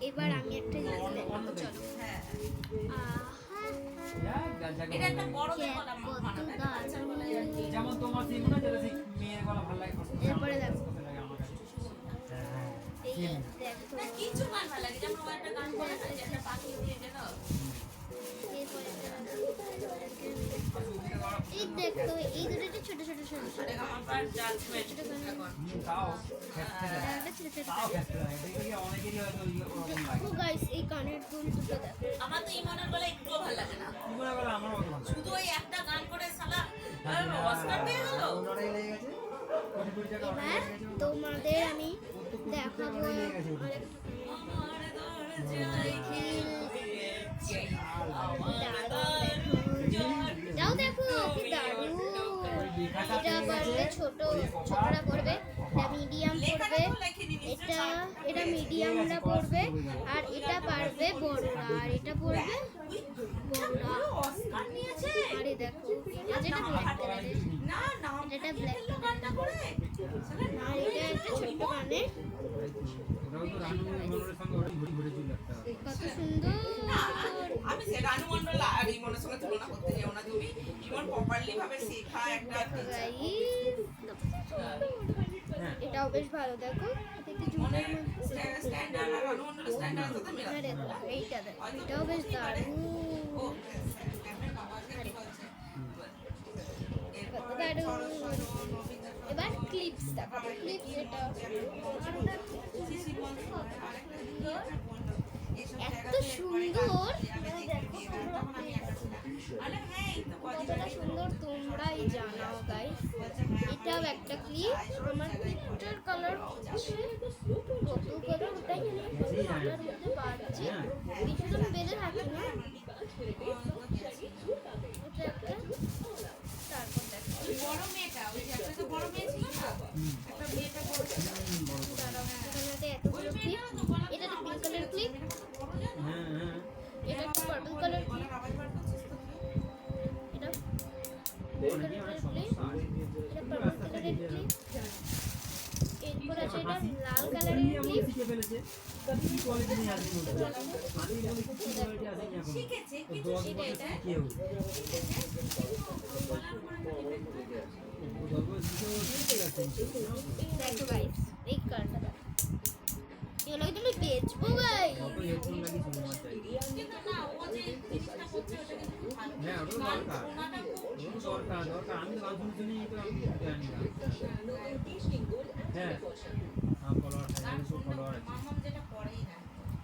এবার আমি একটা জিনিস দেখাবো, চলো। এটা একটা বড়দের গলা মানাবে না, বাচ্চার গলায় আর কি। যেমন তোমার সিং না, যেটা সেই মেয়ের গলা ভালো লাগে। এরপরে দেখো এই হ্যাঁ দেখো, না কিছু গান ভালো লাগে, যেমন ও একটা গান করে না যে একটা পাখি উড়ে গেল। এরপরে এই দেখো, এই দুটো ছোট ছোট ছোট ছোট আরে আমার পার জাজমেন্ট এখন। তাও খেতে লাগে, একটা ছোট ছোট তাও খেতে লাগে। দেখো কি অনেকেরই হয়তো ওরকম লাগে। ও গাইস, এই কানের দুল দুটো দেখো। আমার তো ইমনের গলা একটুও ভালো লাগে না, কি করে বলে আমার মতো ভালো। শুধু ওই একটা গান করে শালা অস্কার পেয়ে গেল। লড়াই লেগে গেছে, কোটি কোটি টাকা লড়াই এবার লেগে গেছে। তোমাদের আমি দেখাবো আমার দরজায় খিল দিয়েছে, আমার যাও দেখো কি দারুণ। এটা পারবে ছোটরা পড়বে, এটা মিডিয়াম পড়বে, এটা মিডিয়ামরা পড়বে, আর এটা পারবে বড়রা, আর এটা পড়বে বড়রা। অস্কার নিয়েছে। আরে দেখো, এটা যেটা ব্ল্যাক কালারের, না না এটা ব্ল্যাক গানটা করে শালা আর এটা একটা ছোট্ট কানে, ওরাও তো রানু মনোরের সঙ্গে ওটাই ঘুরি ঘুরে চলে একটা। কত সুন্দর। আমি সে রানু মন্ডল আর ইমনের সঙ্গে তুলনা করতে যাও না তুমি। ইমন প্রপারলি ভাবে শেখা একটা হ্যাঁ এটাও বেশ ভালো, দেখো এটা একটু জুমের মধ্যে। স্ট্যান্ডার্ড আর রানু মন্ডল স্ট্যান্ডার্ড সাথে মিলা। আরে দেখো, এইটা দেখো, এটাও বেশ দারুণ। ও ক্যামেরা বাবাকে কি বলছে? কত দারুণ। এবার ক্লিপস দেখো, ক্লিপস এটা এত সুন্দর, কতটা সুন্দর তোমরাই জানাও গাইস। এটাও একটা ক্লিপ, আমার ক্লিপটার কালার হচ্ছে কত কালার, ওটাই জানি না কোন কালার মধ্যে পাচ্ছি, বেশি তো বেঁধে থাকি না। এটা একটা, তারপর দেখো বড় মেয়েটা ওই যে একটা তো বড় মেয়ে ছিল না, একটা মেয়েটা বড় দাঁড়াও, এখানে এতগুলো ক্লিপ। এটা একটা পিঙ্ক কালার ক্লিপ, হ্যাঁ হ্যাঁ এটা একটা পার্পল কালার ক্লিপ, এটা পিঙ্ক কালারের ক্লিপ, এটা পার্পল কালারের ক্লিপ, এরপর আছে এটা লাল কালারের ক্লিপ। শিখে ফেলেছে, কি কোয়ালিটি নিয়ে আসবে বলতে আমি বলি কি কোয়ালিটি আসেনি এখন শিখেছে কিছু 10 এটা বছর এটা কেউ দেখো গাইস, এই কালারটা দেখো, এগুলো তুমি বেচবো গাইস। কত হেডফোন লাগি শুনতে চাই। কিন্তু না ও যে জিনিসটা করছে ওটা কিন্তু ভালো। হ্যাঁ ওটা তো দরকার, ওনাটা খুব ওটা তো দরকার আমি তো গান শুনি তো আমি জানি না। হ্যাঁ ফলোয়ার আছে, গান ফলোয়ার আছে। মামাম যেটা